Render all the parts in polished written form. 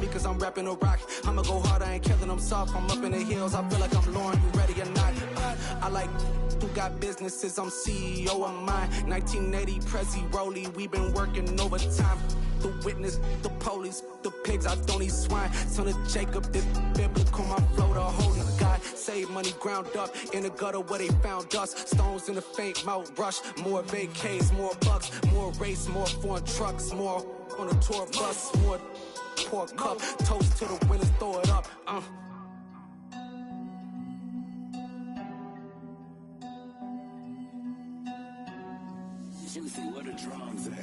me cause I'm rapping a rock. I'ma go hard, I ain't killing them soft. I'm up in the hills, I feel like I'm Lauren, you ready or not? I like who got businesses, I'm CEO of mine. 1980 Prezi Rolly, we been working overtime. The witness, the police, the pigs, I don't eat swine. Son of Jacob, this biblical, my flow, the holy God. Save money ground up in the gutter where they found us. Stones in the faint mouth rush. More vacays, more bucks, more race, more foreign trucks, more on a tour bus, more pour cup. Toast to the winners, throw it up. Juicy, where the drums at?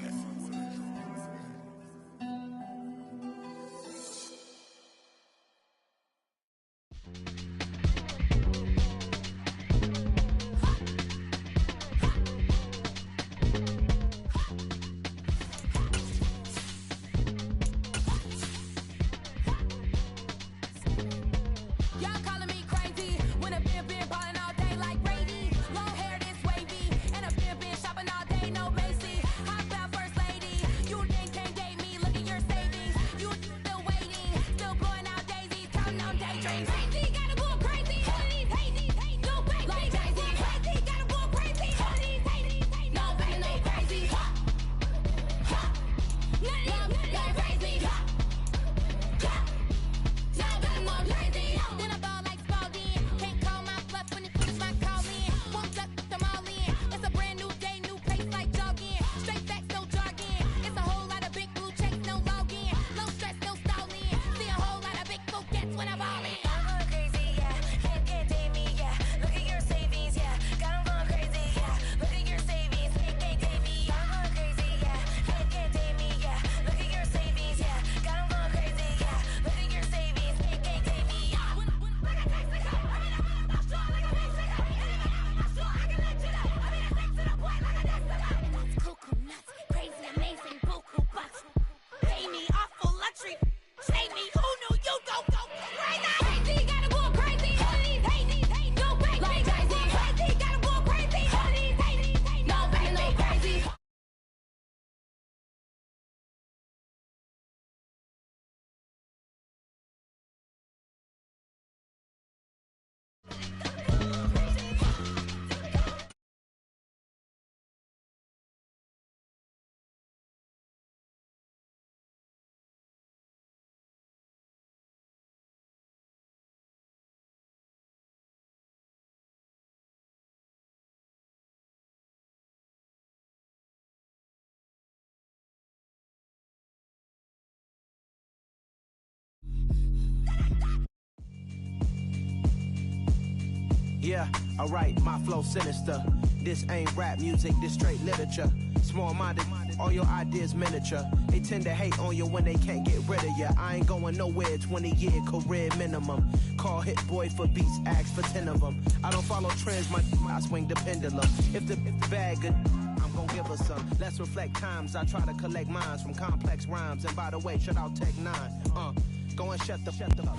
Yeah, alright, my flow sinister. This ain't rap music, this straight literature. Small-minded, all your ideas miniature. They tend to hate on you when they can't get rid of you. I ain't going nowhere, 20-year career minimum. Call Hit Boy for beats, ask for 10 of them. I don't follow trends, I swing the pendulum. If the bag good, I'm gon' give her some. Let's reflect times, I try to collect minds from complex rhymes. And by the way, shout out Tech 9. Go and shut the up.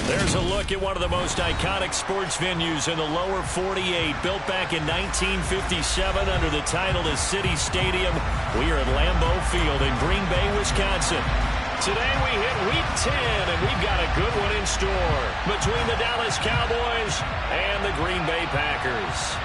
There's a look at one of the most iconic sports venues in the lower 48. Built back in 1957 under the title of City Stadium. We are at Lambeau Field in Green Bay, Wisconsin. Today we hit Week 10, and we've got a good one in store between the Dallas Cowboys and the Green Bay Packers.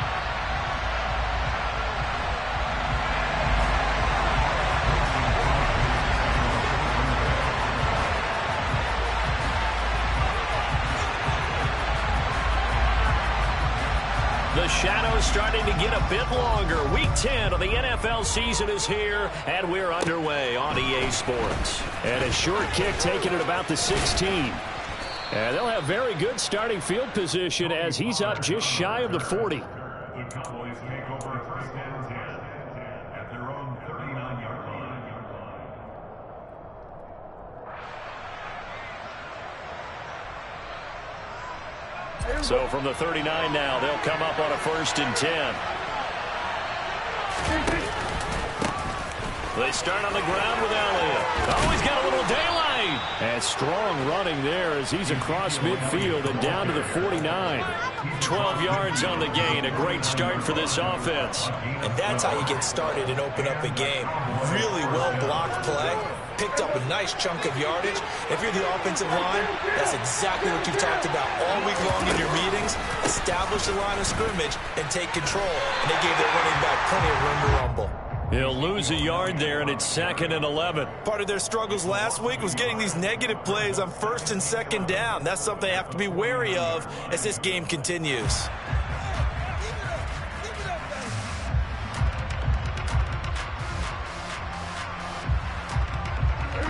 The shadow's starting to get a bit longer. Week 10 of the NFL season is here, and we're underway on EA Sports. And a short kick taken at about the 16. And they'll have very good starting field position as he's up just shy of the 40. The Cowboys take over first and 10 at their own 39-yard line. So from the 39 now, they'll come up on a 1st and 10. They start on the ground with Elliott. Oh, he's got a little daylight. And strong running there as he's across midfield and down to the 49. 12 yards on the gain. A great start for this offense. And that's how you get started and open up a game. Really well-blocked play. Picked up a nice chunk of yardage. If you're the offensive line, that's exactly what you've talked about all week long in your meetings. Establish the line of scrimmage and take control. And they gave their running back plenty of room to rumble. He'll lose a yard there, and it's 2nd and 11. Part of their struggles last week was getting these negative plays on 1st and 2nd down. That's something they have to be wary of as this game continues.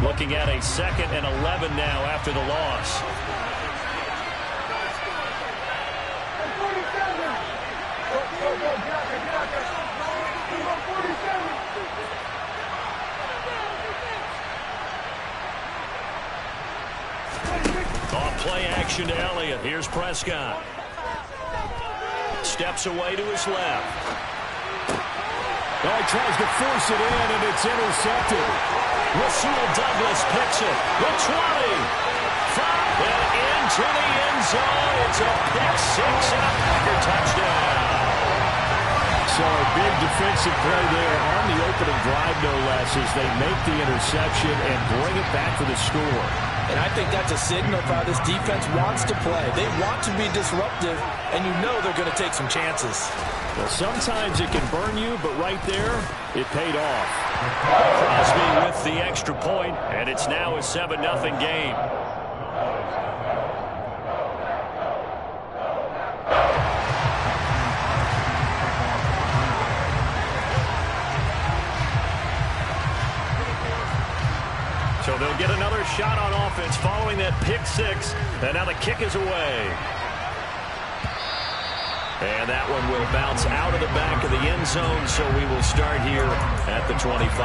Looking at a 2nd and 11 now after the loss. Off play action to Elliott. Here's Prescott. Steps away to his left. Oh, he tries to force it in, and it's intercepted. Rasul Douglas picks it. The 20. 5 and into the end zone. It's a pick 6 and a Packer touchdown. So a big defensive play there on the opening drive, no less, as they make the interception and bring it back for the score. And I think that's a signal for how this defense wants to play. They want to be disruptive, and you know they're going to take some chances. Well, sometimes it can burn you, but right there, it paid off. Crosby with the extra point, and it's now a 7-0 game. So they'll get another shot on offense following that pick 6. And now the kick is away. And that one will bounce out of the back of the end zone, so we will start here at the 25.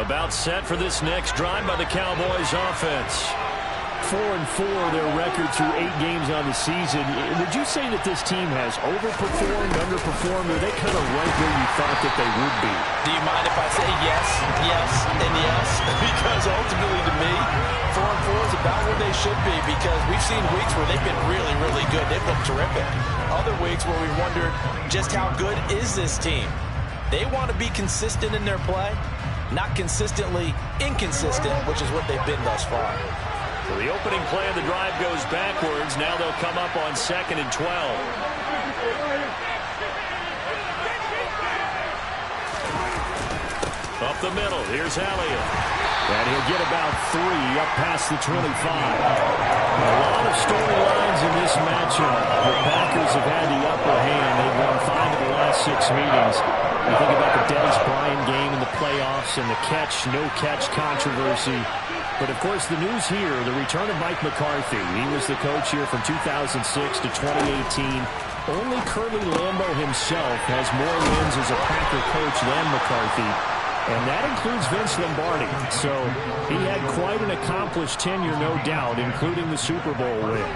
About set for this next drive by the Cowboys offense. 4-4 their record through 8 games on the season. Would you say that this team has overperformed, underperformed, or are they kind of right where you thought that they would be? Do you mind if I say yes, yes, and yes? Because ultimately to me, 4-4 is about where they should be, because we've seen weeks where they've been really, really good. They've looked terrific. Other weeks where we wondered just how good is this team. They want to be consistent in their play, not consistently inconsistent, which is what they've been thus far. So the opening play of the drive goes backwards. Now they'll come up on 2nd and 12. Up the middle. Here's Elliott. And he'll get about 3 up past the 25. A lot of storylines in this matchup. The Packers have had the upper hand. They've won 5 of the last 6 meetings. You think about the Dez Bryant game in the playoffs and the catch, no catch controversy. But, of course, the news here, the return of Mike McCarthy. He was the coach here from 2006 to 2018. Only Curly Lambeau himself has more wins as a Packer coach than McCarthy. And that includes Vince Lombardi. So he had quite an accomplished tenure, no doubt, including the Super Bowl win.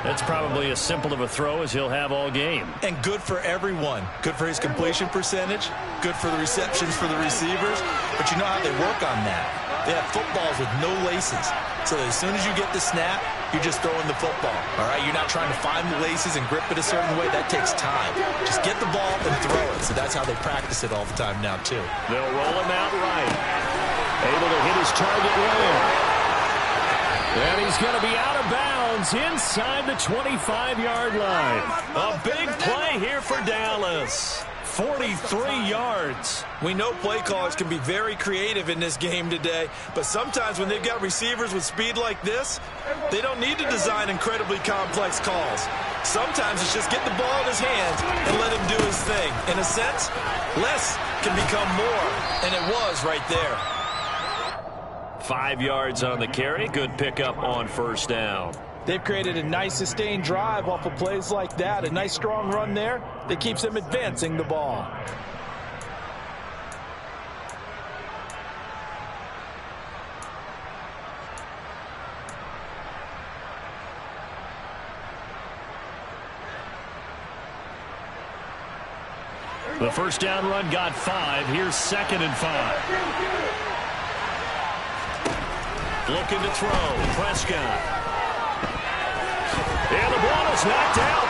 That's probably as simple of a throw as he'll have all game. And good for everyone. Good for his completion percentage. Good for the receptions for the receivers. But you know how they work on that. They have footballs with no laces. So as soon as you get the snap, you're just throwing the football. All right, you're not trying to find the laces and grip it a certain way. That takes time. Just get the ball and throw it. So that's how they practice it all the time now, too. They'll roll him out right. Able to hit his target well. And he's going to be out of bounds inside the 25-yard line. A big play here for Dallas. 43 yards. We know play callers can be very creative in this game today, but sometimes when they've got receivers with speed like this, they don't need to design incredibly complex calls. Sometimes it's just get the ball in his hands and let him do his thing. In a sense, less can become more, and it was right there. 5 yards on the carry. Good pickup on 1st down. They've created a nice sustained drive off of plays like that. A nice strong run there that keeps them advancing the ball. The first down run got 5. Here's 2nd and 5. Looking to throw. Prescott. And the ball is knocked out.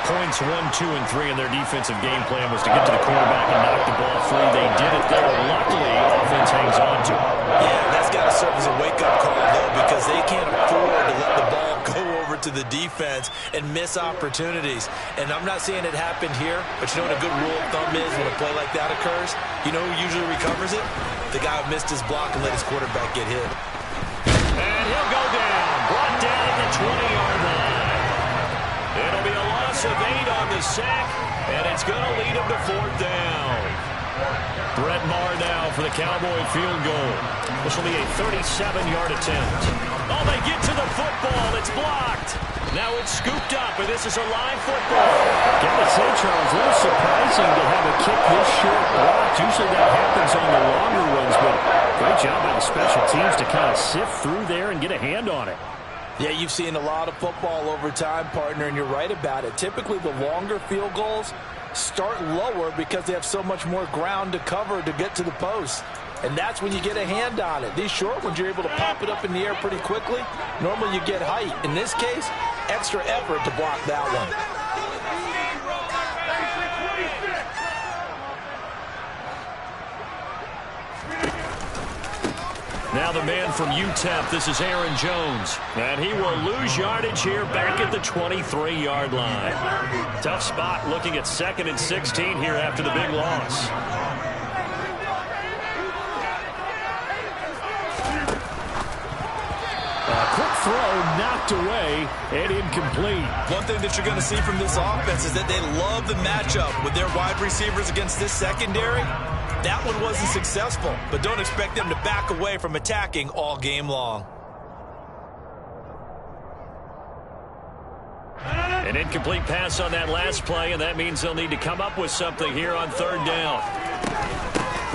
Points 1, 2, and 3 in their defensive game plan was to get to the quarterback and knock the ball free. They did it there. Luckily, offense hangs on to it. Yeah, that's got to serve as a wake-up call, though, because they can't afford to let the ball go over to the defense and miss opportunities. And I'm not saying it happened here, but you know what a good rule of thumb is when a play like that occurs? You know who usually recovers it? The guy who missed his block and let his quarterback get hit. And he'll go down. Brought down at the 20-yard line. It'll be a loss of 8 on the sack, and it's going to lead him to 4th down. Brett Maher now for the Cowboy field goal. This will be a 37-yard attempt. Oh, they get to the football. It's blocked. Now it's scooped up, and this is a live football. Gotta say, Charles, a little surprising to have a kick this short blocked. Usually that happens on the longer ones, but great job by the special teams to kind of sift through there and get a hand on it. Yeah, you've seen a lot of football over time, partner, and you're right about it. Typically, the longer field goals start lower because they have so much more ground to cover to get to the post. And that's when you get a hand on it. These short ones, you're able to pop it up in the air pretty quickly. Normally, you get height. In this case, extra effort to block that one. Now the man from UTEP, this is Aaron Jones. And he will lose yardage here back at the 23-yard line. Tough spot looking at 2nd and 16 here after the big loss. Quick throw knocked away and incomplete. One thing that you're going to see from this offense is that they love the matchup with their wide receivers against this secondary. That one wasn't successful, but don't expect them to back away from attacking all game long. An incomplete pass on that last play, and that means they'll need to come up with something here on 3rd down.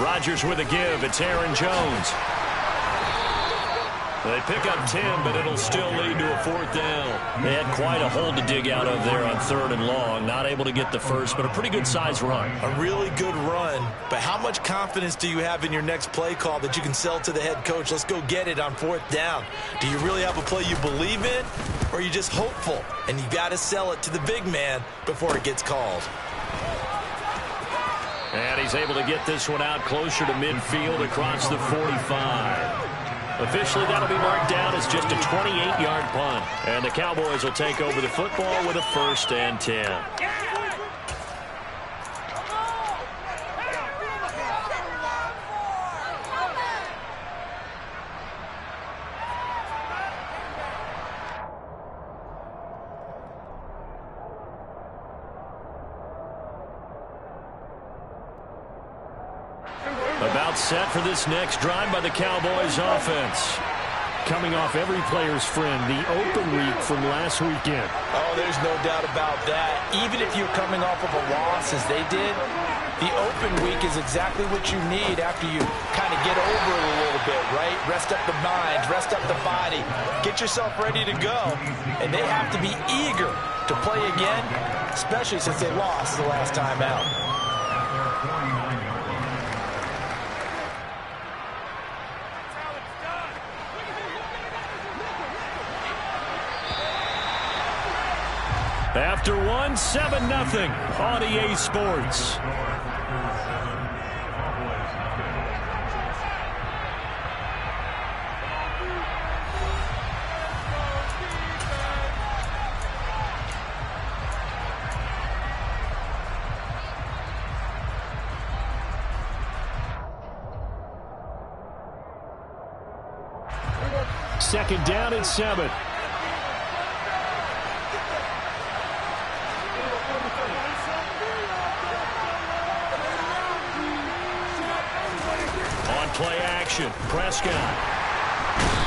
Rodgers with a give. It's Aaron Jones. They pick up 10, but it'll still lead to a 4th down. They had quite a hole to dig out of there on 3rd and long. Not able to get the first, but a pretty good-sized run. A really good run, but how much confidence do you have in your next play call that you can sell to the head coach? Let's go get it on 4th down. Do you really have a play you believe in, or are you just hopeful? And you got to sell it to the big man before it gets called. And he's able to get this one out closer to midfield across the 45. Officially, that'll be marked down as just a 28-yard punt. And the Cowboys will take over the football with a 1st and 10. About set for this next drive by the Cowboys offense. Coming off every player's friend, the open week from last weekend. Oh, there's no doubt about that. Even if you're coming off of a loss as they did, the open week is exactly what you need after you kind of get over it a little bit, right? Rest up the mind, rest up the body, get yourself ready to go. And they have to be eager to play again, especially since they lost the last time out. After one, 7-0 on EA Sports. Second down and 7. Play action. Prescott.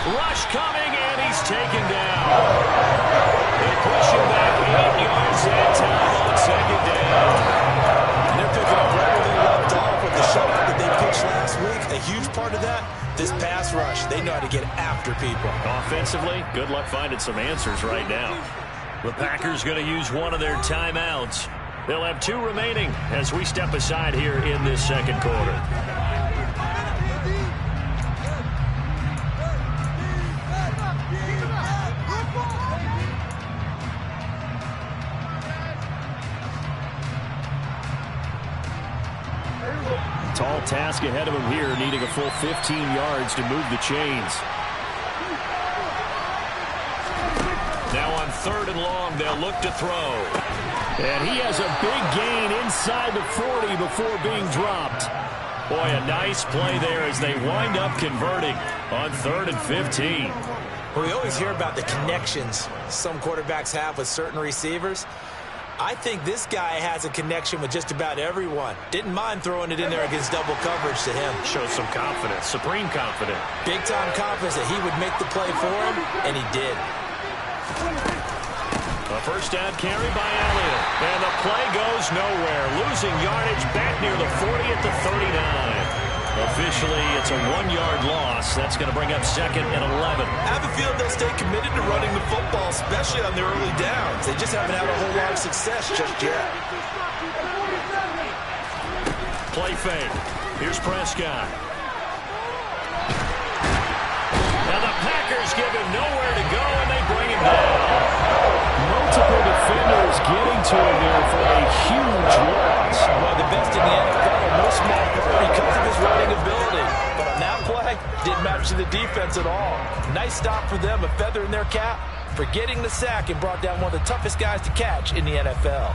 Rush coming, and he's taken down. They push him back 8 yards and time on 2nd down. And they're picking up right where they left off with the shot that they pitched last week. A huge part of that, this pass rush. They know how to get after people. Offensively, good luck finding some answers right now. The Packers going to use one of their timeouts. They'll have 2 remaining as we step aside here in this second quarter. Tall task ahead of him here, needing a full 15 yards to move the chains. Now on 3rd and long, they'll look to throw. And he has a big gain inside the 40 before being dropped. Boy, a nice play there as they wind up converting on 3rd and 15. Well, we always hear about the connections some quarterbacks have with certain receivers. I think this guy has a connection with just about everyone. Didn't mind throwing it in there against double coverage to him. Shows some confidence, supreme confidence. Big-time confidence that he would make the play for him, and he did. A first down carry by Elliott. And the play goes nowhere. Losing yardage back near the 40 at the 39. Officially, it's a 1-yard loss. That's going to bring up 2nd and 11. I have a feeling they'll stay committed to running the football, especially on their early downs. They just haven't had a whole lot of success just yet. Play fake. Here's Prescott. Now the Packers give him nowhere to go, and they bring him down. Multiple defenders getting to him there for a huge loss. Well, the best in the NFL, no small because of his running ability. But on that play, didn't match to the defense at all. Nice stop for them, a feather in their cap for getting the sack and brought down one of the toughest guys to catch in the NFL.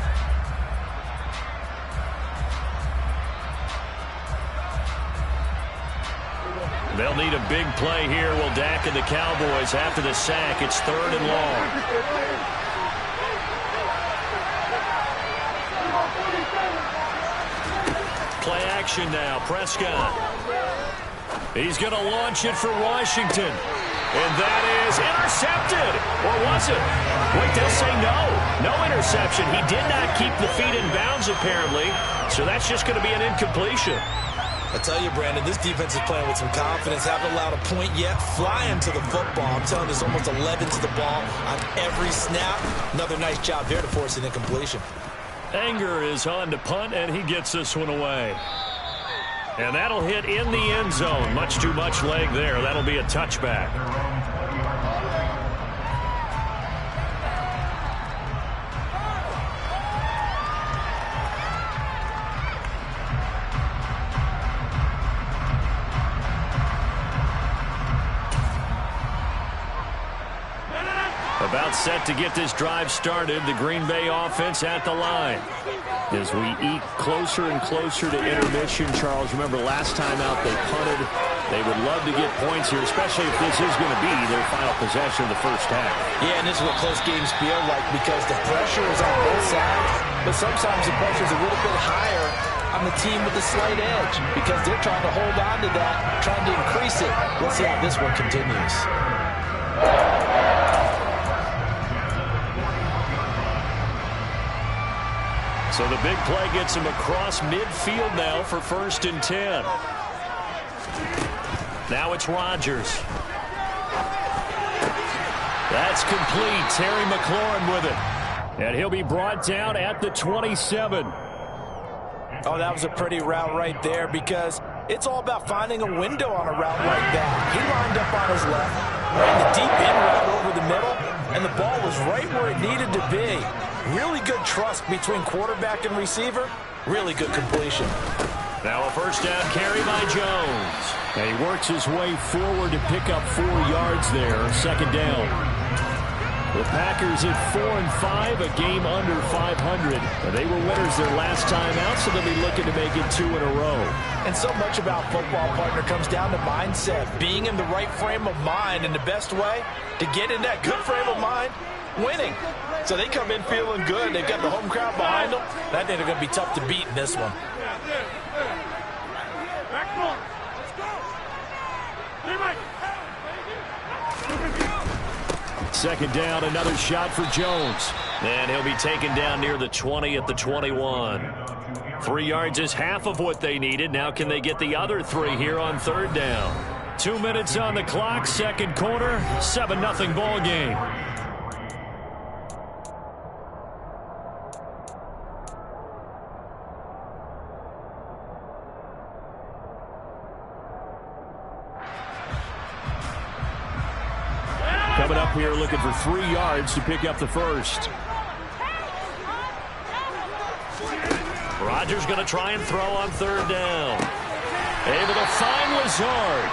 They'll need a big play here. Will Dak and the Cowboys after the sack. It's 3rd and long. Play action now. Prescott. He's going to launch it for Washington. And that is intercepted. Or was it? Wait, they'll say no. No interception. He did not keep the feet in bounds, apparently. So that's just going to be an incompletion. I tell you, Brandon, this defense is playing with some confidence. Haven't allowed a point yet. Flying to the football. I'm telling you, there's almost 11 to the ball on every snap. Another nice job there to force an incompletion. Anger is on to punt, and he gets this one away. And that'll hit in the end zone. Much too much leg there. That'll be a touchback. About set to get this drive started. The Green Bay offense at the line. As we eat closer and closer to intermission, Charles, remember last time out they punted. They would love to get points here, especially if this is going to be their final possession of the first half. Yeah, and this is what close games feel like because the pressure is on both sides, but sometimes the pressure is a little bit higher on the team with the slight edge because they're trying to hold on to that, trying to increase it. Let's see how this one continues. So the big play gets him across midfield now for 1st and 10. Now it's Rodgers. That's complete. Terry McLaurin with it. And he'll be brought down at the 27. Oh, that was a pretty route right there because it's all about finding a window on a route like that. He lined up on his left, ran the deep in route over the middle, and the ball was right where it needed to be. Really good trust between quarterback and receiver. Really good completion. Now a first down carry by Jones. And he works his way forward to pick up 4 yards there. 2nd down. The Packers at 4-5, a game under 500. They were winners their last time out, so they'll be looking to make it 2 in a row. And so much about football, partner, comes down to mindset. Being in the right frame of mind, and the best way to get in that good frame of mind, winning. So they come in feeling good. They've got the home crowd behind them. I think they're going to be tough to beat in this one. Second down, another shot for Jones. And he'll be taken down near the 20 at the 21. 3 yards is half of what they needed. Now can they get the other 3 here on 3rd down? 2 minutes on the clock, second quarter, 7-0 ball game. here, looking for 3 yards to pick up the first. Rodgers going to try and throw on 3rd down. Able to find Lazard.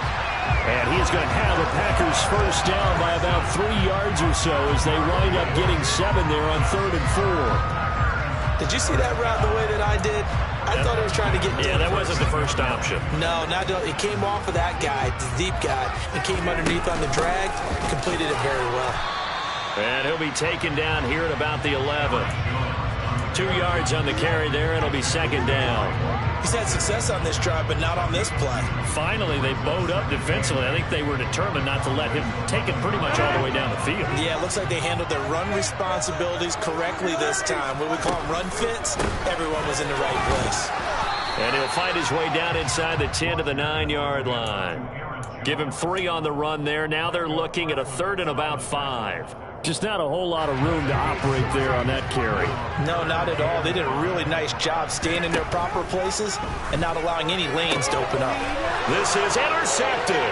And he is going to have the Packers first down by about 3 yards or so as they wind up getting 7 there on 3rd and 4. Did you see that route the way that I did? I thought he was trying to get... Yeah, that wasn't the first option. No, it came off of that guy, the deep guy. It came underneath on the drag, completed it very well. And he'll be taken down here at about the 11. 2 yards on the carry there. It'll be 2nd down. He's had success on this drive, but not on this play. Finally, they bowed up defensively. I think they were determined not to let him take it pretty much all the way down the field. Yeah, it looks like they handled their run responsibilities correctly this time. What we call them run fits, everyone was in the right place. And he'll find his way down inside the 10 to the 9-yard line. Give him 3 on the run there. Now they're looking at a 3rd and about 5. Just not a whole lot of room to operate there on that carry. No, not at all. They did a really nice job staying in their proper places and not allowing any lanes to open up. This is intercepted.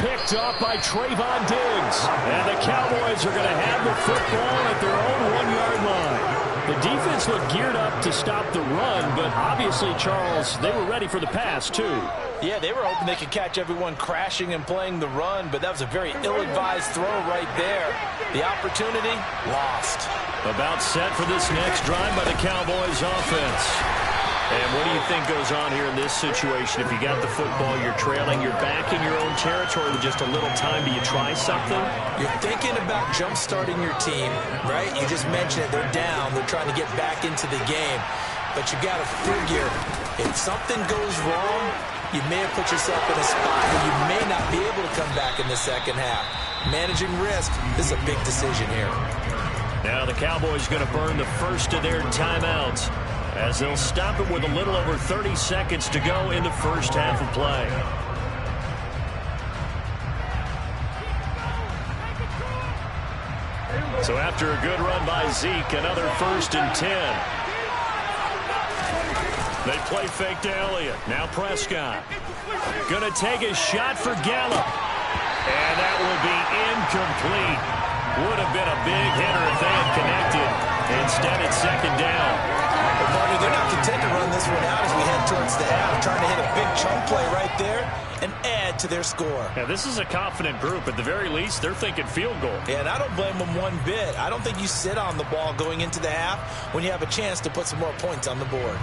Picked off by Trayvon Diggs. And the Cowboys are going to have the football at their own 1-yard line. The defense looked geared up to stop the run, but obviously, Charles, they were ready for the pass, too. Yeah, they were hoping they could catch everyone crashing and playing the run, but that was a very ill-advised throw right there. The opportunity, lost. About set for this next drive by the Cowboys offense. And what do you think goes on here in this situation? If you got the football, you're trailing, you're back in your own territory with just a little time. Do you try something? You're thinking about jump-starting your team, right? You just mentioned it. They're down. They're trying to get back into the game. But you got to figure, if something goes wrong, you may have put yourself in a spot where you may not be able to come back in the second half. Managing risk, this is a big decision here. Now the Cowboys going to burn the first of their timeouts as they'll stop it with a little over 30 seconds to go in the first half of play. So after a good run by Zeke, another 1st and 10. They play fake to Elliott. Now Prescott. Going to take a shot for Gallup. And that will be incomplete. Would have been a big hitter if they had connected. Instead, it's 2nd down. Well, partner, they're not content to run this one out as we head towards the half, trying to hit a big chunk play right there and add to their score. Yeah, this is a confident group. At the very least, they're thinking field goal. Yeah, and I don't blame them one bit. I don't think you sit on the ball going into the half when you have a chance to put some more points on the board.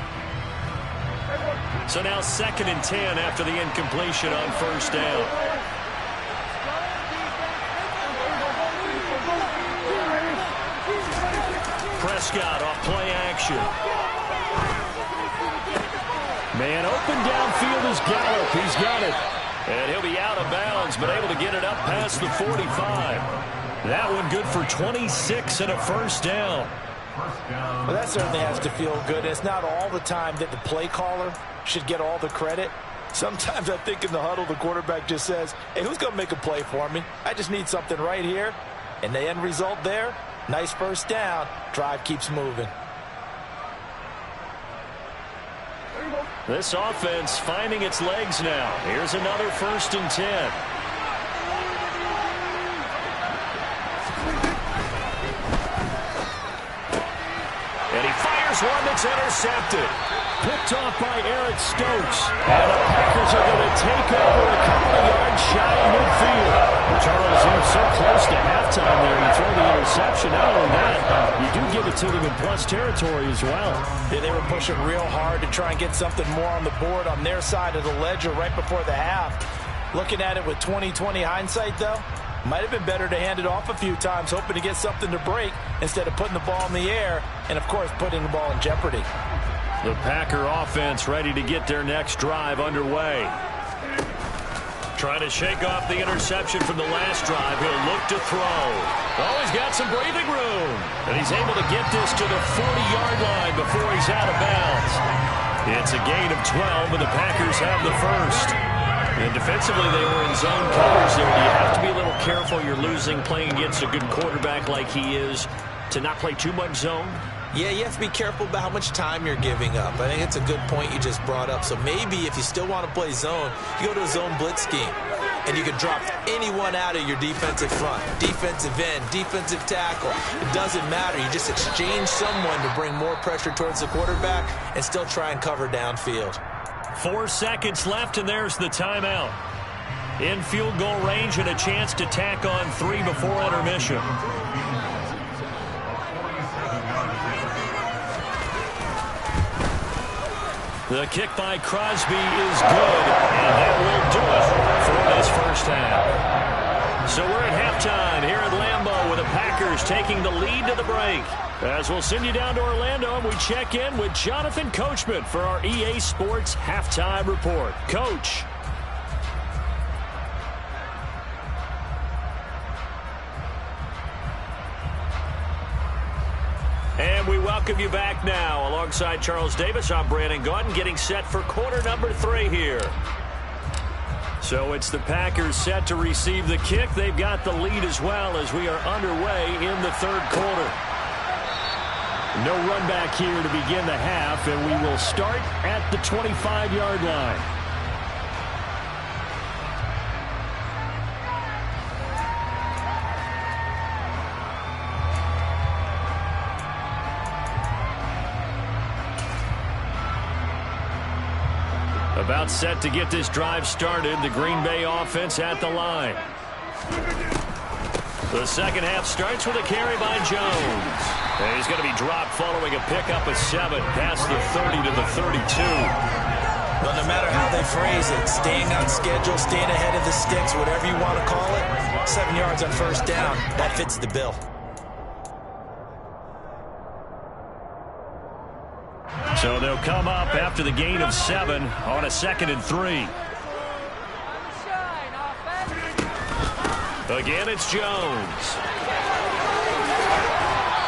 So now 2nd and 10 after the incompletion on 1st down. Prescott off play action. Man open downfield is Gallup. He's got it. And he'll be out of bounds, but able to get it up past the 45. That one good for 26 and a 1st down. Well, that certainly has to feel good. It's not all the time that the play caller should get all the credit. Sometimes I think in the huddle, the quarterback just says, hey, who's going to make a play for me? I just need something right here. And the end result there, nice 1st down. Drive keeps moving. This offense finding its legs now. Here's another 1st and 10. And he fires one that's intercepted. Picked off by Eric Stokes. And the Packers are going to take over a couple of yards shy of midfield. Charles, you're so close to halftime there. You throw the interception. Not only that, you do give it to them in plus territory as well. Yeah, they were pushing real hard to try and get something more on the board on their side of the ledger right before the half. Looking at it with 20/20 hindsight, though, might have been better to hand it off a few times, hoping to get something to break instead of putting the ball in the air and, of course, putting the ball in jeopardy. The Packer offense ready to get their next drive underway. Trying to shake off the interception from the last drive. He'll look to throw. Oh, he's got some breathing room. And he's able to get this to the 40-yard line before he's out of bounds. It's a gain of 12, and the Packers have the first. And defensively, they were in zone covers there. You have to be a little careful. You're losing playing against a good quarterback like he is to not play too much zone. Yeah, you have to be careful about how much time you're giving up. I think it's a good point you just brought up. So maybe if you still want to play zone, you go to a zone blitz scheme. and you can drop anyone out of your defensive front. Defensive end, defensive tackle. It doesn't matter. You just exchange someone to bring more pressure towards the quarterback and still try and cover downfield. 4 seconds left, and there's the timeout. In field goal range and a chance to tack on 3 before intermission. The kick by Crosby is good, and that will do it for this first half. So we're at halftime here at Lambeau with the Packers taking the lead to the break. As we'll send you down to Orlando, and we check in with Jonathan Coachman for our EA Sports Halftime Report. Coach. And we welcome you back now. Alongside Charles Davis, I'm Brandon Gaudin, getting set for quarter number 3 here. So it's the Packers set to receive the kick. They've got the lead as well as we are underway in the third quarter. No run back here to begin the half, and we will start at the 25-yard line. About set to get this drive started. The Green Bay offense at the line. The second half starts with a carry by Jones. And he's going to be dropped following a pickup of 7 past the 30 to the 32. Well, no matter how they phrase it, staying on schedule, staying ahead of the sticks, whatever you want to call it, 7 yards on first down, that fits the bill. So they'll come up after the gain of 7 on a 2nd and 3. Again, it's Jones.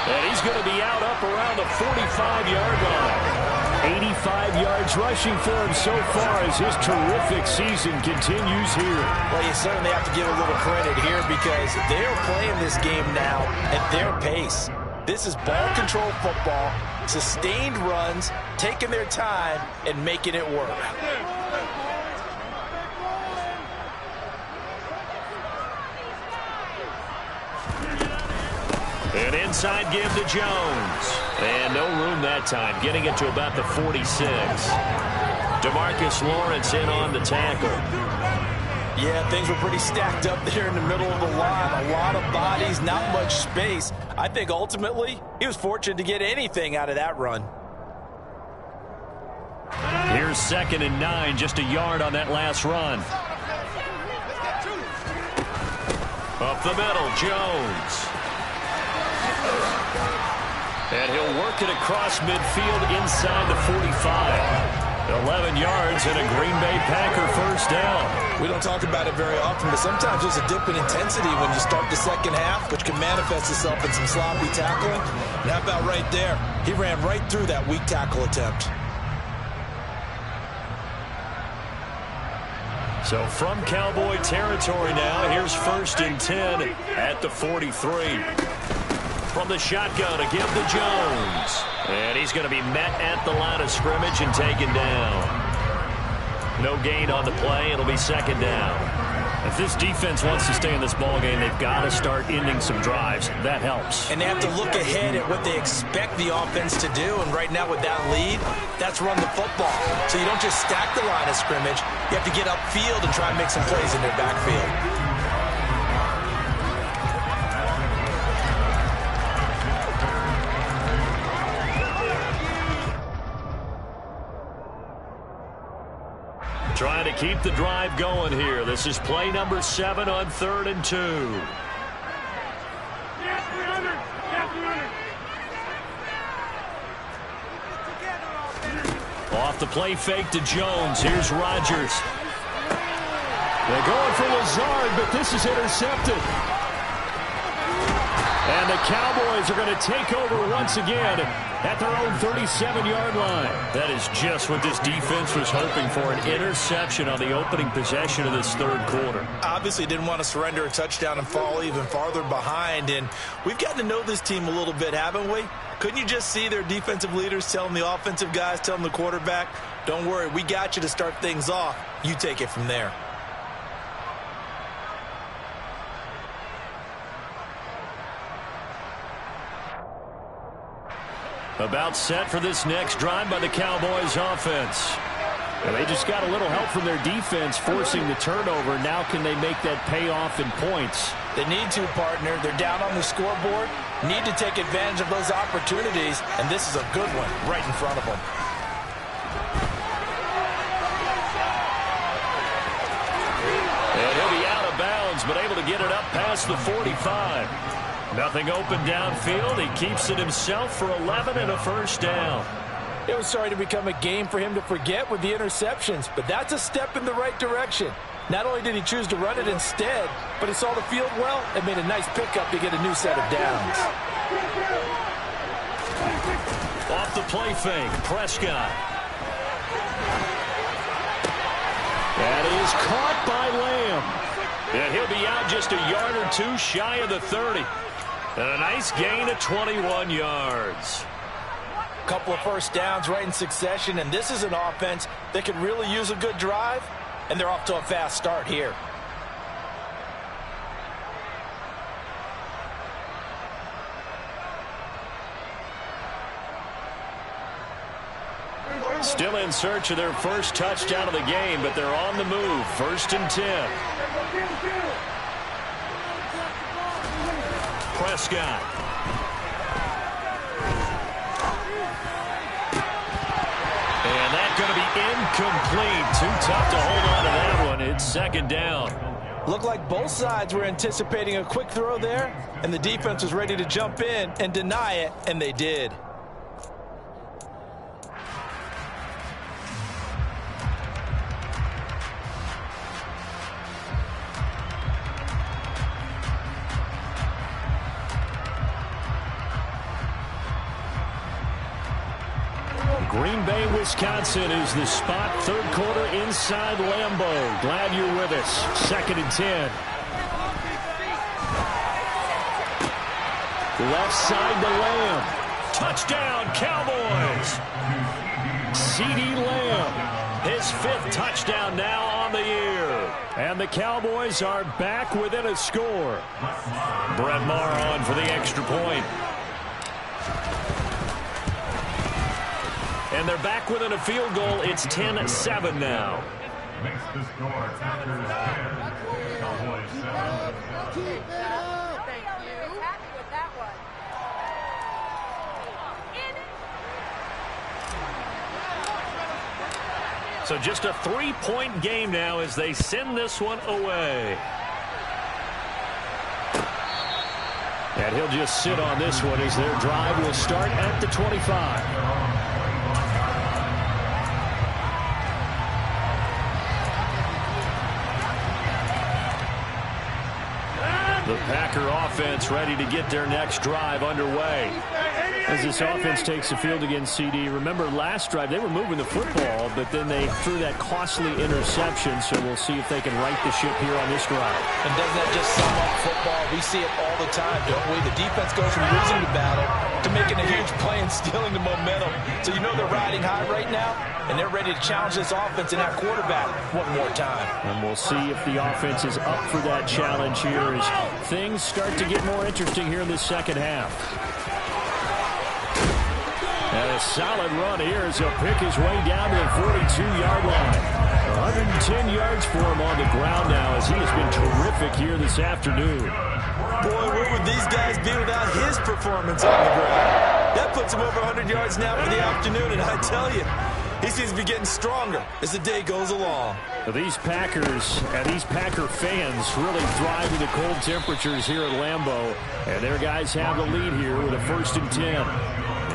And he's going to be out up around the 45-yard line. 85 yards rushing for him so far as his terrific season continues here. Well, you certainly have to give a little credit here because they're playing this game now at their pace. This is ball control football, sustained runs, taking their time, and making it work. An inside give to Jones. And no room that time, getting it to about the 46. DeMarcus Lawrence in on the tackle. Yeah, things were pretty stacked up there in the middle of the line. A lot of bodies, not much space. I think ultimately he was fortunate to get anything out of that run. Here's 2nd and 9, just a yard on that last run. Up the middle, Jones. And he'll work it across midfield inside the 45. 11 yards and a Green Bay Packer first down. We don't talk about it very often, but sometimes there's a dip in intensity when you start the second half, which can manifest itself in some sloppy tackling. And how about right there? He ran right through that weak tackle attempt. So from Cowboy territory now, here's 1st and 10 at the 43. From the shotgun, a give to Jones. And he's going to be met at the line of scrimmage and taken down. No gain on the play. It'll be 2nd down. If this defense wants to stay in this ballgame, they've got to start ending some drives. That helps. And they have to look ahead at what they expect the offense to do. And right now with that lead, that's run the football. So you don't just stack the line of scrimmage. You have to get upfield and try and make some plays in their backfield. Trying to keep the drive going here. This is play number 7 on 3rd and 2. Off the play fake to Jones. Here's Rodgers. They're going for Lazard, but this is intercepted. And the Cowboys are going to take over once again at their own 37-yard line. That is just what this defense was hoping for, an interception on the opening possession of this third quarter. Obviously didn't want to surrender a touchdown and fall even farther behind, and we've gotten to know this team a little bit, haven't we? Couldn't you just see their defensive leaders telling the offensive guys, telling the quarterback, don't worry, we got you to start things off. You take it from there. About set for this next drive by the Cowboys offense. And they just got a little help from their defense forcing the turnover. Now can they make that pay off in points? They need to, partner. They're down on the scoreboard. Need to take advantage of those opportunities, and this is a good one right in front of them. And he'll be out of bounds, but able to get it up past the 45. Nothing open downfield. He keeps it himself for 11 and a first down. It was starting to become a game for him to forget with the interceptions, but that's a step in the right direction. Not only did he choose to run it instead, but he saw the field well and made a nice pickup to get a new set of downs. Off the play fake, Prescott. That is caught by Lamb. And he'll be out just a yard or two shy of the 30. And a nice gain of 21 yards. Couple of first downs right in succession, and this is an offense that could really use a good drive, and they're off to a fast start here. Still in search of their first touchdown of the game, but they're on the move. 1st and 10. Prescott. And that's going to be incomplete. Too tough to hold on to that one. It's 2nd down. Looked like both sides were anticipating a quick throw there, and the defense was ready to jump in and deny it, and they did. Green Bay, Wisconsin is the spot. 3rd quarter inside Lambeau. Glad you're with us. 2nd and 10. Left side to Lamb. Touchdown, Cowboys. CeeDee Lamb. His 5th touchdown now on the year. And the Cowboys are back within a score. Brett Maher on for the extra point. And they're back within a field goal. It's 10-7 now. Makes the score Packers 10, Cowboys 7. So just a 3-point game now as they send this one away. And he'll just sit on this one as their drive will start at the 25. The Packer offense ready to get their next drive underway. As this offense takes the field against CD, remember last drive they were moving the football, but then they threw that costly interception, so we'll see if they can right the ship here on this drive. And doesn't that just sum up football? We see it all the time, don't we? The defense goes from losing the battle to making a huge play and stealing the momentum. So you know they're riding high right now, and they're ready to challenge this offense and that quarterback one more time. And we'll see if the offense is up for that challenge here as things start to get more interesting here in the second half. And a solid run here as he'll pick his way down to the 42-yard line. 110 yards for him on the ground now as he has been terrific here this afternoon. Boy, where would these guys be without his performance on the ground? That puts him over 100 yards now for the afternoon, and I tell you, he seems to be getting stronger as the day goes along. These Packers and these Packer fans really thrive in the cold temperatures here at Lambeau, and their guys have the lead here with a 1st and 10.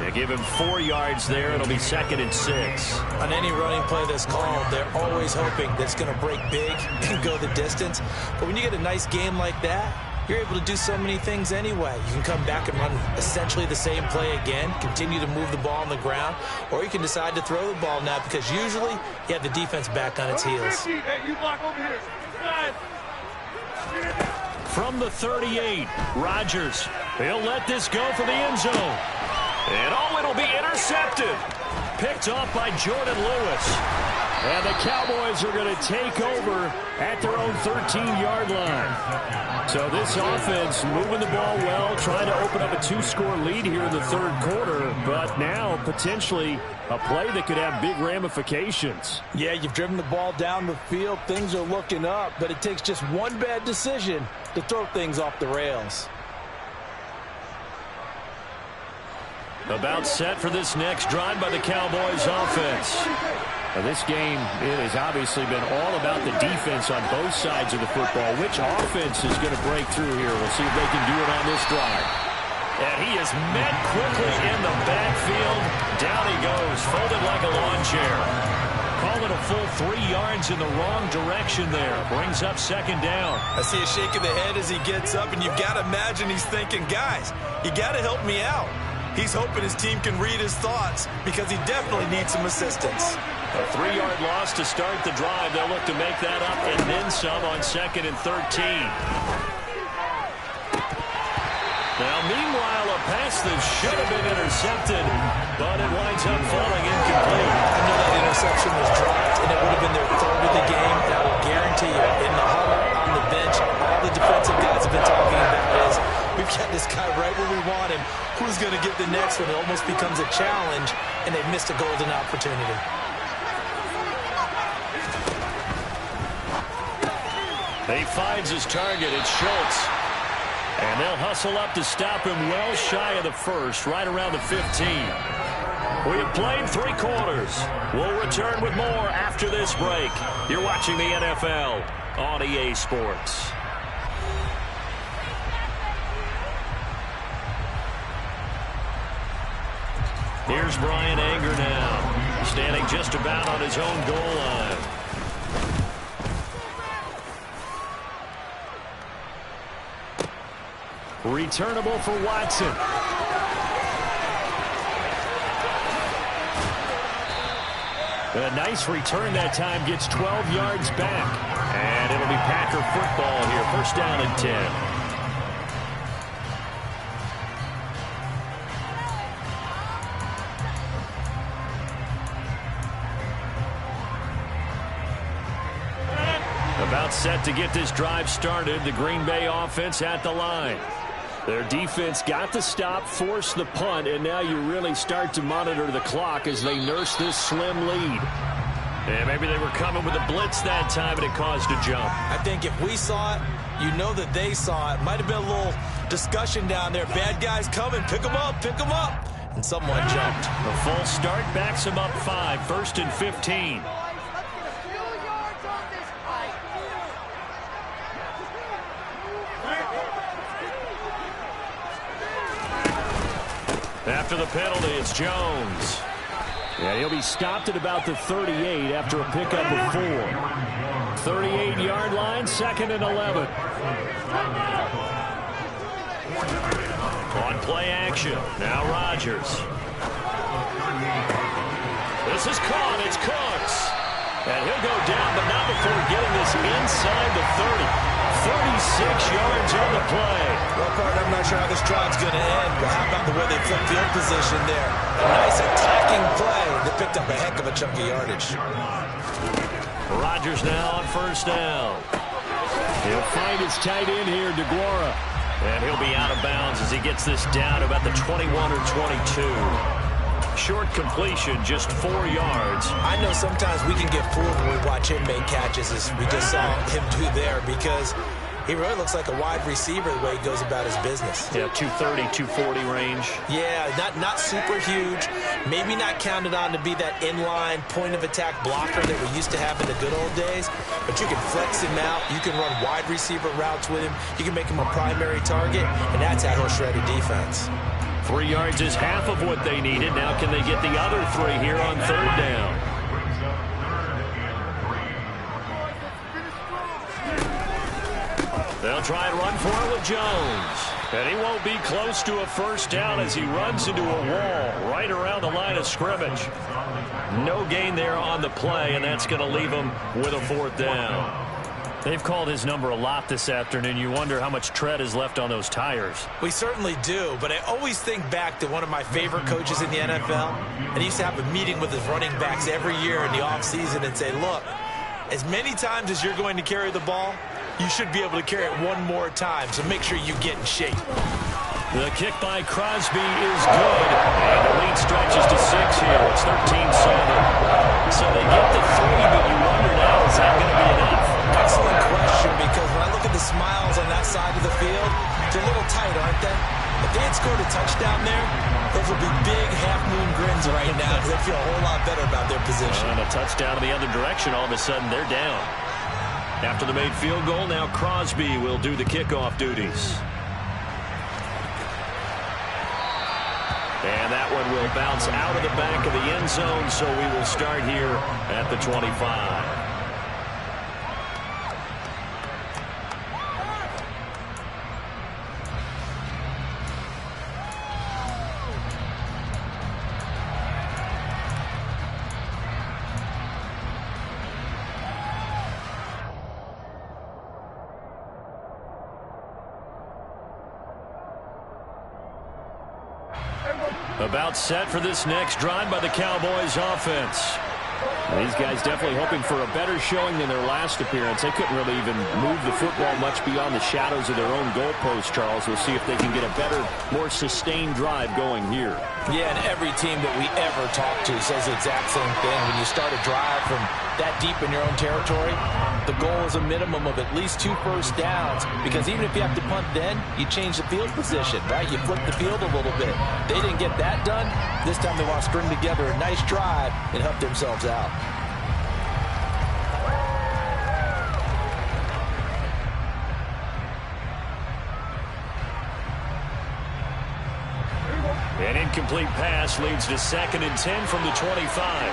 They give him 4 yards there. It'll be 2nd and 6. On any running play that's called, they're always hoping that it's going to break big and go the distance. But when you get a nice game like that, you're able to do so many things anyway. You can come back and run essentially the same play again, continue to move the ball on the ground, or you can decide to throw the ball now because usually you have the defense back on its heels. From the 38, Rodgers. He'll let this go for the end zone. And it'll be intercepted. Picked off by Jordan Lewis. And the Cowboys are going to take over at their own 13-yard line. So this offense moving the ball well, trying to open up a 2-score lead here in the 3rd quarter. but now potentially a play that could have big ramifications. Yeah, you've driven the ball down the field. Things are looking up, but it takes just one bad decision to throw things off the rails. About set for this next drive by the Cowboys offense. Now this game, it has obviously been all about the defense on both sides of the football. Which offense is going to break through here? We'll see if they can do it on this drive. And he is met quickly in the backfield. Down he goes, folded like a lawn chair. Call it a full 3 yards in the wrong direction there. Brings up second down. I see a shake of the head as he gets up, and you've got to imagine he's thinking, guys, you got to help me out. He's hoping his team can read his thoughts because he definitely needs some assistance. A 3-yard loss to start the drive. They'll look to make that up and then some on 2nd and 13. Now, meanwhile, a pass that should have been intercepted, but it winds up falling incomplete. I know that interception was dropped, and it would have been their 3rd of the game, and I will guarantee you, in the huddle, on the bench, all the defensive guys have been talking about is, we've got this guy right where we want him. Who's going to get the next one? It almost becomes a challenge, and they've missed a golden opportunity. He finds his target. It's Schultz. And they'll hustle up to stop him well shy of the first, right around the 15. We have played 3 quarters. We'll return with more after this break. You're watching the NFL on EA Sports. Here's Brian Anger now, standing just about on his own goal line. Returnable for Watson. A nice return that time, gets 12 yards back. And it'll be Packer football here, 1st down and 10. About set to get this drive started. The Green Bay offense at the line. Their defense got the stop, forced the punt, and now you really start to monitor the clock as they nurse this slim lead. And maybe they were coming with a blitz that time, and it caused a jump. I think if we saw it, you know that they saw it. Might have been a little discussion down there. Bad guys coming. Pick them up. Pick them up. And someone jumped. The full start backs them up 5. 1st and 15. After the penalty, it's Jones. Yeah, he'll be stopped at about the 38 after a pickup of 4. 38-yard line, 2nd and 11. On play action, now Rodgers. This is caught, it's Cooks. And he'll go down, but not before getting this inside the 30. 36 yards on the play. Well, partner, I'm not sure how this drive's going to end, but how about the way they flipped field position there? A nice attacking play that picked up a heck of a chunk of yardage. Rodgers now on 1st down. He'll find his tight end here, DeGuara. And he'll be out of bounds as he gets this down about the 21 or 22. Short completion, just 4 yards. I know sometimes we can get fooled when we watch him make catches, as we just saw him do there, because he really looks like a wide receiver the way he goes about his business. Yeah, 230, 240 range. Yeah, not super huge. Maybe not counted on to be that inline point-of-attack blocker that we used to have in the good old days, but you can flex him out. You can run wide receiver routes with him. You can make him a primary target, and that's how he'll shred a defense. 3 yards is half of what they needed. Now can they get the other 3 here on 3rd down? They'll try and run for it with Jones. And he won't be close to a 1st down as he runs into a wall right around the line of scrimmage. No gain there on the play, and that's going to leave him with a 4th down. They've called his number a lot this afternoon. You wonder how much tread is left on those tires. We certainly do, but I always think back to one of my favorite coaches in the NFL, and he used to have a meeting with his running backs every year in the offseason and say, look, as many times as you're going to carry the ball, you should be able to carry it one more time, so make sure you get in shape. The kick by Crosby is good, and it leads 13-7. So they get the 3, but you wonder now, is that going to be enough? Excellent question, because when I look at the smiles on that side of the field, they're a little tight, aren't they? If they had scored a touchdown there, those would be big half-moon grins right now because they feel a whole lot better about their position. And a touchdown in the other direction, all of a sudden they're down. After the made field goal, now Crosby will do the kickoff duties. And that one will bounce out of the back of the end zone, so we will start here at the 25. About set for this next drive by the Cowboys offense. These guys definitely hoping for a better showing than their last appearance. They couldn't really even move the football much beyond the shadows of their own goalpost, Charles. We'll see if they can get a better, more sustained drive going here. Yeah, and every team that we ever talk to says the exact same thing. When you start a drive from that deep in your own territory, the goal is a minimum of at least 2 first downs, because even if you have to punt then, you change the field position, right? You flip the field a little bit. They didn't get that done. This time they want to string together a nice drive and help themselves out. An incomplete pass leads to 2nd and 10 from the 25.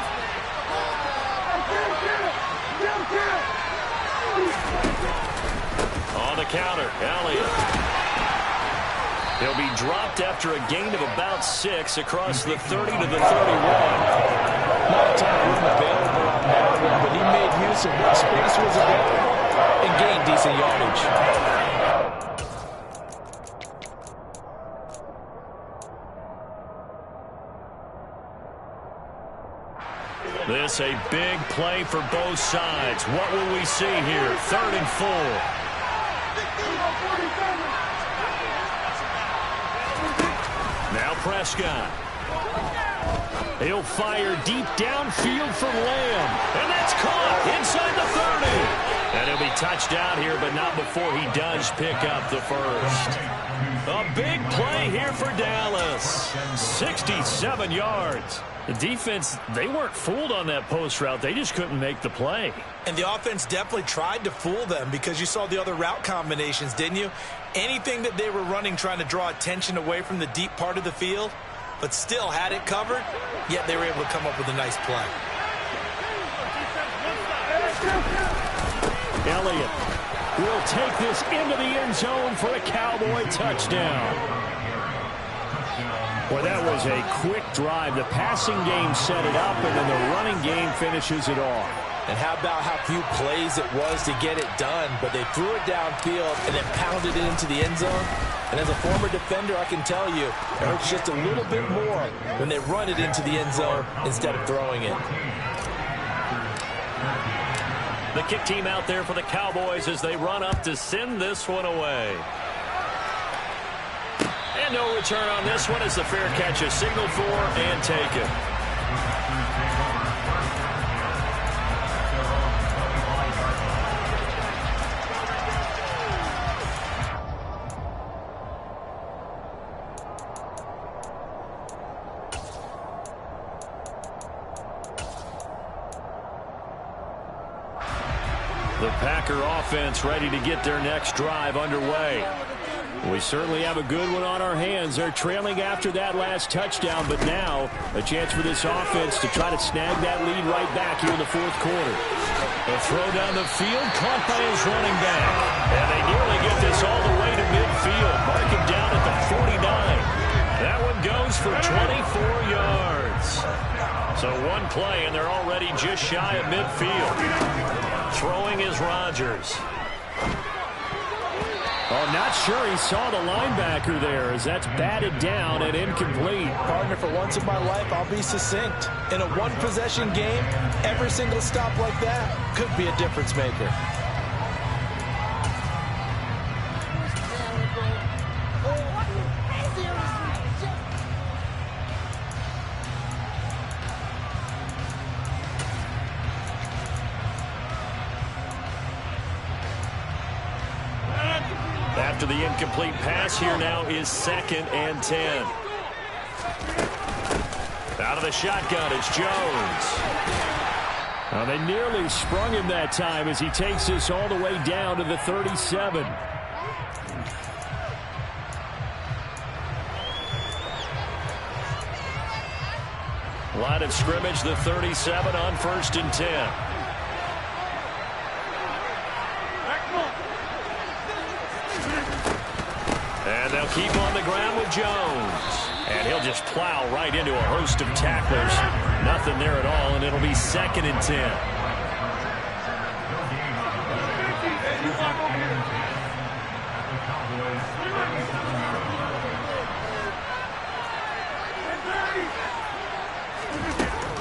On the counter, Elliott. He'll be dropped after a gain of about 6 across the 30 to the 31. Not a ton of room available on that one, but he made use of what space was available and gained decent yardage. This a big play for both sides. What will we see here? 3rd and 4. Now Prescott. He'll fire deep downfield for Lamb. And that's caught inside the 30. And he'll be touched out here, but not before he does pick up the first. A big play here for Dallas. 67 yards. The defense, they weren't fooled on that post route. They just couldn't make the play. And the offense definitely tried to fool them, because you saw the other route combinations, didn't you? Anything that they were running trying to draw attention away from the deep part of the field, but still had it covered, yet they were able to come up with a nice play. Elliott will take this into the end zone for a Cowboy touchdown. Well, that was a quick drive. The passing game set it up, and then the running game finishes it off. And how about how few plays it was to get it done, but they threw it downfield and then pounded it into the end zone. And as a former defender, I can tell you, it hurts just a little bit more when they run it into the end zone instead of throwing it. The kick team out there for the Cowboys as they run up to send this one away. And no return on this one as the fair catch is signaled for and taken. The Packer offense ready to get their next drive underway. We certainly have a good one on our hands. They're trailing after that last touchdown, but now a chance for this offense to try to snag that lead right back here in the 4th quarter. A throw down the field, caught by his running back. And they nearly get this all the way to midfield. Mark him down at the 49. That one goes for 24 yards. So one play, and they're already just shy of midfield. Throwing is Rodgers. Oh, not sure he saw the linebacker there, as that's batted down and incomplete. Partner, for once in my life, I'll be succinct. In a one-possession game, every single stop like that could be a difference maker. after the incomplete pass. Here now is 2nd and 10. Out of the shotgun, it's Jones. Well, they nearly sprung him that time as he takes this all the way down to the 37. Line of scrimmage, the 37 on 1st and 10. And they'll keep on the ground with Jones. And he'll just plow right into a host of tacklers. Nothing there at all, and it'll be 2nd and 10.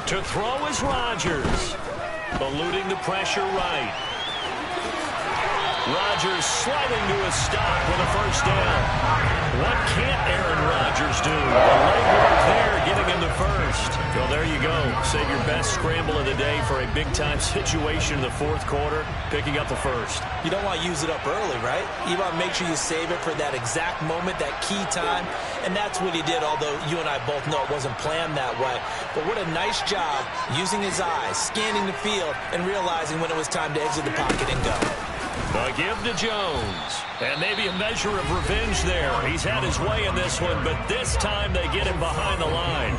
To throw is Rodgers. Eluding the pressure right. Rodgers sliding to a stop with a 1st down. What can't Aaron Rodgers do? The legwork there getting him the 1st. Well, there you go. Save your best scramble of the day for a big-time situation in the 4th quarter, picking up the 1st. You don't want to use it up early, right? You want to make sure you save it for that exact moment, that key time. And that's what he did, although you and I both know it wasn't planned that way. But what a nice job using his eyes, scanning the field, and realizing when it was time to exit the pocket and go. The give to Jones. And maybe a measure of revenge there. He's had his way in this one, but this time they get him behind the line.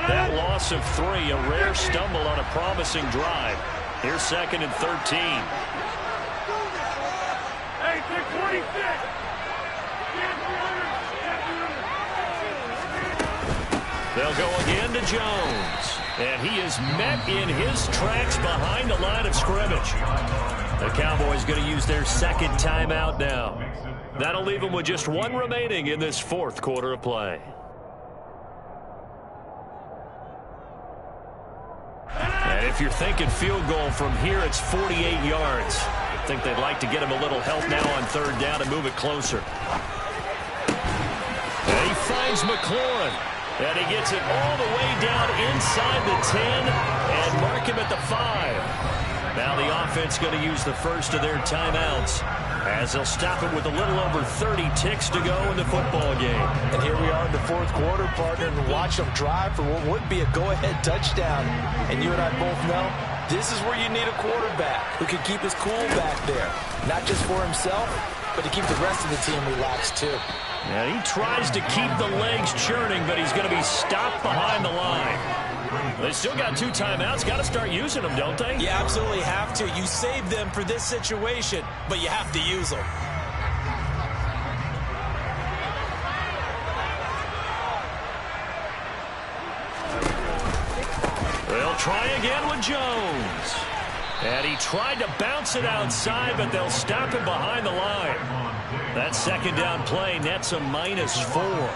That loss of 3, a rare stumble on a promising drive. Here's 2nd and 13. Hey, 26. They'll go again to Jones. And he is met in his tracks behind the line of scrimmage. The Cowboys going to use their 2nd timeout now. That'll leave them with just 1 remaining in this 4th quarter of play. And if you're thinking field goal from here, it's 48 yards. I think they'd like to get him a little help now on 3rd down and move it closer. And he finds McLaurin. And he gets it all the way down inside the 10 and mark him at the 5. Now the offense going to use the 1st of their timeouts as they'll stop it with a little over 30 ticks to go in the football game. And here we are in the 4th quarter, partner, and watch them drive for what would be a go-ahead touchdown. And you and I both know this is where you need a quarterback who can keep his cool back there. Not just for himself, but to keep the rest of the team relaxed too. And he tries to keep the legs churning, but he's going to be stopped behind the line. They still got 2 timeouts. Got to start using them, don't they? You absolutely have to. You save them for this situation, but you have to use them. They'll try again with Jones. And he tried to bounce it outside, but they'll stop him behind the line. That 2nd down play nets a -4.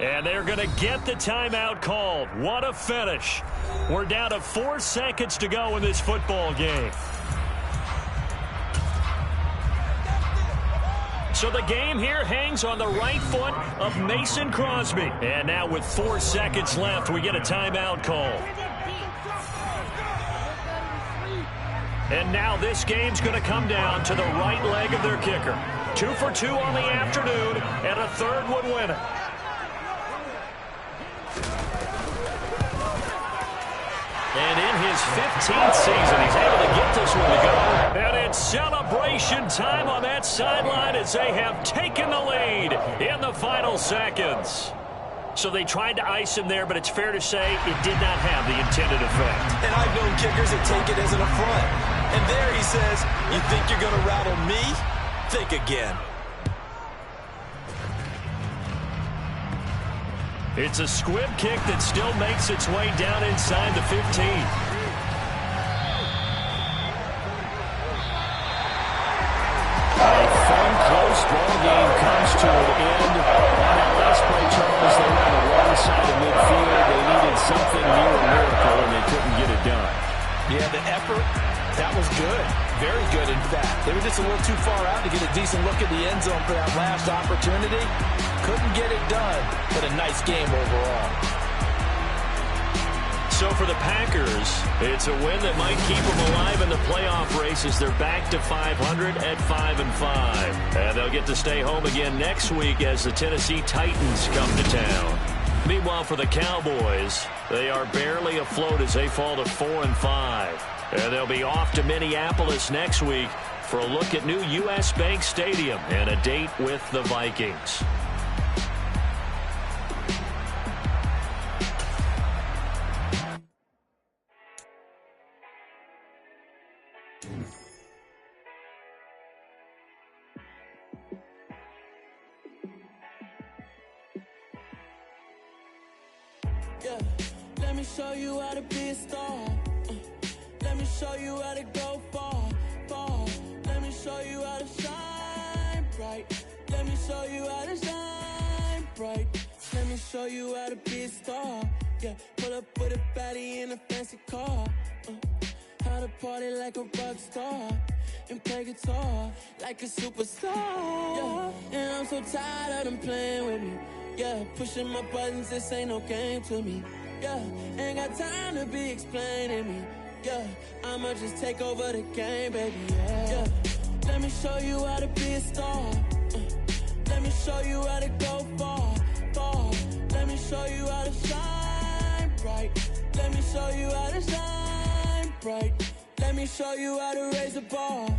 And they're going to get the timeout called. What a finish. We're down to 4 seconds to go in this football game. So the game here hangs on the right foot of Mason Crosby. And now with 4 seconds left, we get a timeout call. And now this game's going to come down to the right leg of their kicker. 2 for 2 on the afternoon, and a 3rd would win it. And in his 15th season, he's able to get this one to go. And it's celebration time on that sideline as they have taken the lead in the final seconds. So they tried to ice him there, but it's fair to say it did not have the intended effect. And I've known kickers that take it as an affront. And there he says, you think you're going to rattle me? Think again. It's a squib kick that still makes its way down inside the 15. A fun, close ball game comes to an end. On that last play, Charles, they were on the wrong side of midfield. They needed something near a miracle, and they couldn't get it done. Yeah, the effort, that was good. Very good, in fact. They were just a little too far out to get a decent look at the end zone for that last opportunity. Couldn't get it done, but a nice game overall. So for the Packers, it's a win that might keep them alive in the playoff race as they're back to 500 at 5-5. And they'll get to stay home again next week as the Tennessee Titans come to town. Meanwhile, for the Cowboys, they are barely afloat as they fall to 4-5. And they'll be off to Minneapolis next week for a look at new U.S. Bank Stadium and a date with the Vikings. Yeah, let me show you how to be a star. Let me show you how to go far, far. Let me show you how to shine bright. Let me show you how to shine bright. Let me show you how to be a star. Yeah, pull up with a baddie in a fancy car. How to party like a rock star and play guitar like a superstar. Yeah, and I'm so tired of them playing with me. Yeah, pushing my buttons, this ain't no game to me. Yeah, ain't got time to be explaining me. Yeah, I'ma just take over the game, baby. Yeah, let me show you how to be a star. Let me show you how to go far, far. Let me show you how to shine bright. Let me show you how to shine bright. Let me show you how to raise the bar.